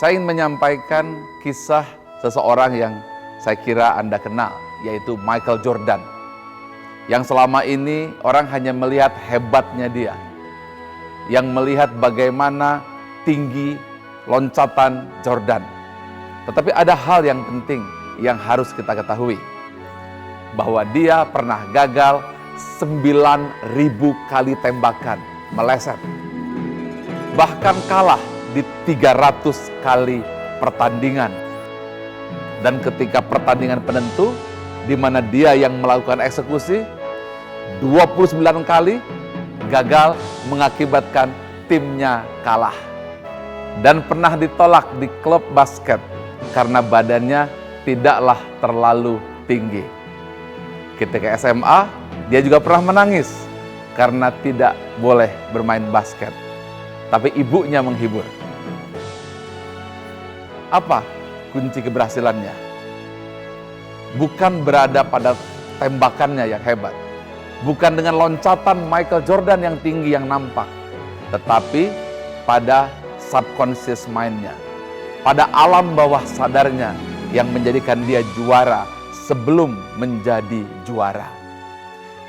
Saya ingin menyampaikan kisah seseorang yang saya kira Anda kenal, yaitu Michael Jordan. Yang selama ini orang hanya melihat hebatnya dia, yang melihat bagaimana tinggi loncatan Jordan. Tetapi ada hal yang penting yang harus kita ketahui, bahwa dia pernah gagal 9.000 kali tembakan meleset. Bahkan kalah di 300 kali pertandingan. Dan ketika pertandingan penentu, di mana dia yang melakukan eksekusi, 29 kali gagal mengakibatkan timnya kalah. Dan pernah ditolak di klub basket karena badannya tidaklah terlalu tinggi. Ketika SMA, dia juga pernah menangis karena tidak boleh bermain basket. Tapi ibunya menghibur. Apa kunci keberhasilannya? Bukan berada pada tembakannya yang hebat, bukan dengan loncatan Michael Jordan yang tinggi yang nampak, tetapi pada subconscious mind-nya, pada alam bawah sadarnya yang menjadikan dia juara sebelum menjadi juara.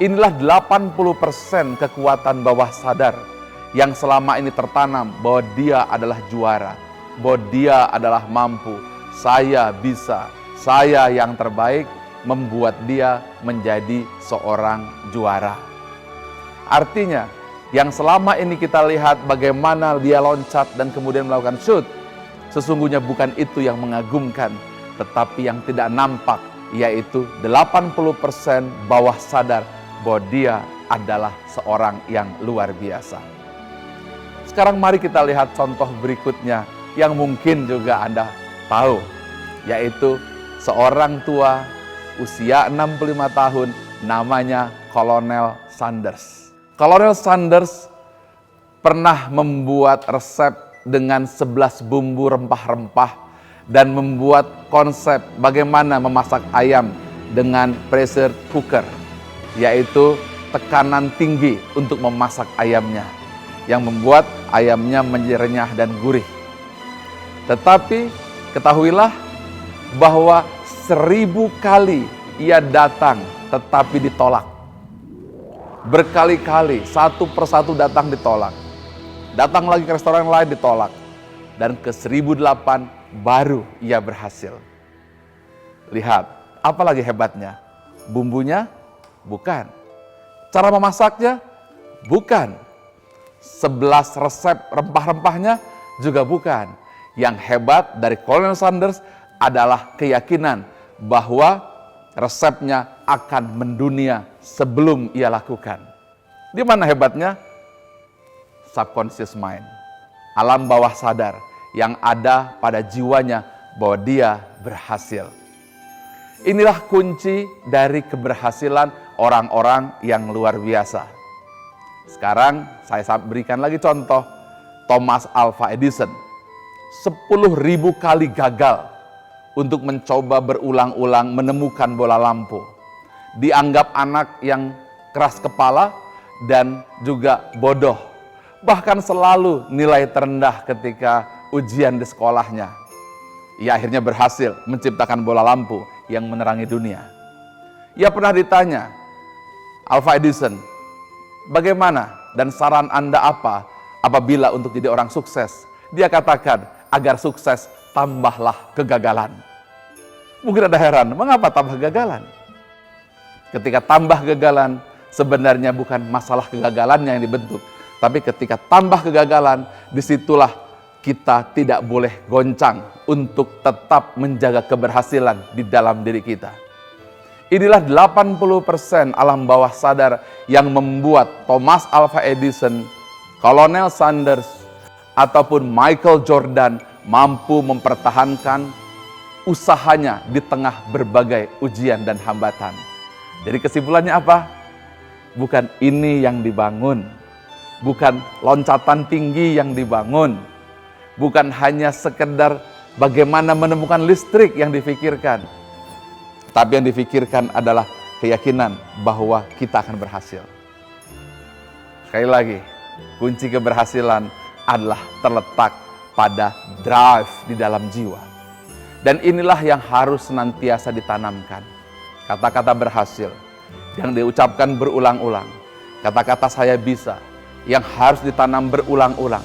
Inilah 80% kekuatan bawah sadar yang selama ini tertanam bahwa dia adalah juara, bahwa dia adalah mampu, saya bisa, saya yang terbaik, membuat dia menjadi seorang juara. Artinya, yang selama ini kita lihat bagaimana dia loncat dan kemudian melakukan shoot, sesungguhnya bukan itu yang mengagumkan, tetapi yang tidak nampak, yaitu 80% bawah sadar bahwa dia adalah seorang yang luar biasa. Sekarang mari kita lihat contoh berikutnya yang mungkin juga Anda tahu, yaitu seorang tua usia 65 tahun namanya Colonel Sanders. Colonel Sanders pernah membuat resep dengan 11 bumbu rempah-rempah dan membuat konsep bagaimana memasak ayam dengan pressure cooker, yaitu tekanan tinggi untuk memasak ayamnya, yang membuat ayamnya menjadi renyah dan gurih. Tetapi ketahuilah bahwa 1000 kali ia datang tetapi ditolak. Berkali-kali, satu persatu datang ditolak. Datang lagi ke restoran lain ditolak. Dan ke 1008 baru ia berhasil. Lihat, apa lagi hebatnya? Bumbunya? Bukan. Cara memasaknya? Bukan. 11 resep rempah-rempahnya juga bukan. Yang hebat dari Colonel Sanders adalah keyakinan bahwa resepnya akan mendunia sebelum ia lakukan. Di mana hebatnya? Subconscious mind, alam bawah sadar yang ada pada jiwanya bahwa dia berhasil. Inilah kunci dari keberhasilan orang-orang yang luar biasa. Sekarang saya berikan lagi contoh Thomas Alva Edison. 10.000 kali gagal untuk mencoba berulang-ulang menemukan bola lampu. Dianggap anak yang keras kepala dan juga bodoh. Bahkan selalu nilai terendah ketika ujian di sekolahnya. Ia akhirnya berhasil menciptakan bola lampu yang menerangi dunia. Ia pernah ditanya, Alva Edison, bagaimana dan saran Anda apa apabila untuk jadi orang sukses? Dia katakan, agar sukses tambahlah kegagalan. Mungkin ada heran, mengapa tambah kegagalan? Ketika tambah kegagalan, sebenarnya bukan masalah kegagalannya yang dibentuk. Tapi ketika tambah kegagalan, disitulah kita tidak boleh goncang untuk tetap menjaga keberhasilan di dalam diri kita. Inilah 80% alam bawah sadar yang membuat Thomas Alva Edison, Colonel Sanders, ataupun Michael Jordan mampu mempertahankan usahanya di tengah berbagai ujian dan hambatan. Jadi kesimpulannya apa? Bukan ini yang dibangun, bukan loncatan tinggi yang dibangun, bukan hanya sekedar bagaimana menemukan listrik yang difikirkan, tapi yang difikirkan adalah keyakinan bahwa kita akan berhasil. Sekali lagi, kunci keberhasilan adalah terletak pada drive di dalam jiwa. Dan inilah yang harus senantiasa ditanamkan. Kata-kata berhasil yang diucapkan berulang-ulang. Kata-kata saya bisa yang harus ditanam berulang-ulang.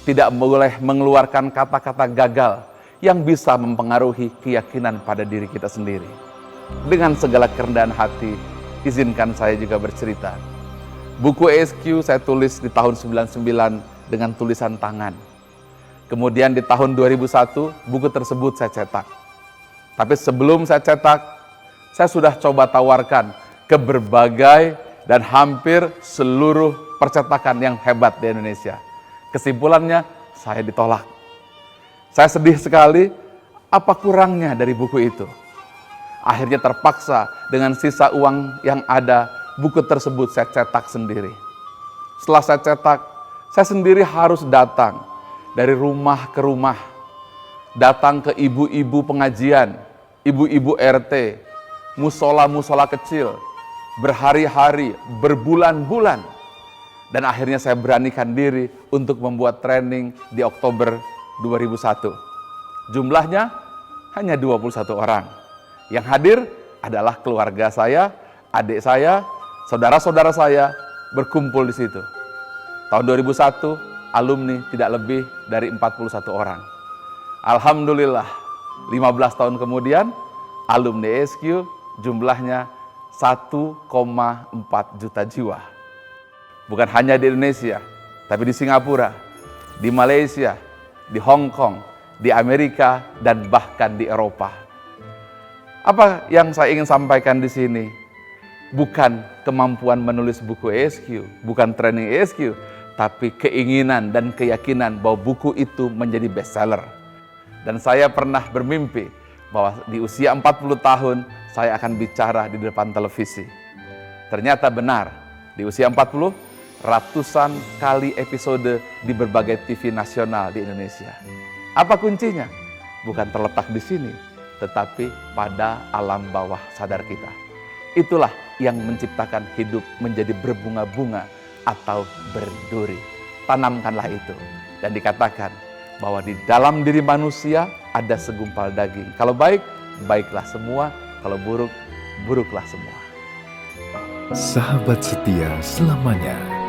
Tidak boleh mengeluarkan kata-kata gagal yang bisa mempengaruhi keyakinan pada diri kita sendiri. Dengan segala kerendahan hati, izinkan saya juga bercerita. Buku ESQ saya tulis di tahun 99 dengan tulisan tangan. Kemudian di tahun 2001, buku tersebut saya cetak. Tapi sebelum saya cetak, saya sudah coba tawarkan ke berbagai dan hampir seluruh percetakan yang hebat di Indonesia. Kesimpulannya, saya ditolak. Saya sedih sekali, apa kurangnya dari buku itu? Akhirnya terpaksa dengan sisa uang yang ada, buku tersebut saya cetak sendiri. Setelah saya cetak, saya sendiri harus datang dari rumah ke rumah, datang ke ibu-ibu pengajian, ibu-ibu RT, musola-musola kecil, berhari-hari, berbulan-bulan. Dan akhirnya saya beranikan diri untuk membuat training di Oktober 2001. Jumlahnya hanya 21 orang. Yang hadir adalah keluarga saya, adik saya, saudara-saudara saya berkumpul di situ. Tahun 2001, alumni tidak lebih dari 41 orang. Alhamdulillah, 15 tahun kemudian, alumni ESQ jumlahnya 1,4 juta jiwa. Bukan hanya di Indonesia, tapi di Singapura, di Malaysia, di Hong Kong, di Amerika, dan bahkan di Eropa. Apa yang saya ingin sampaikan di sini? Bukan kemampuan menulis buku ESQ, bukan training ESQ, tapi keinginan dan keyakinan bahwa buku itu menjadi bestseller. Dan saya pernah bermimpi bahwa di usia 40 tahun saya akan bicara di depan televisi. Ternyata benar, di usia 40, ratusan kali episode di berbagai TV nasional di Indonesia. Apa kuncinya? Bukan terletak di sini, tetapi pada alam bawah sadar kita. Itulah yang menciptakan hidup menjadi berbunga-bunga atau berduri. Tanamkanlah itu. Dan dikatakan bahwa di dalam diri manusia ada segumpal daging. Kalau baik, baiklah semua. Kalau buruk, buruklah semua. Sahabat setia selamanya.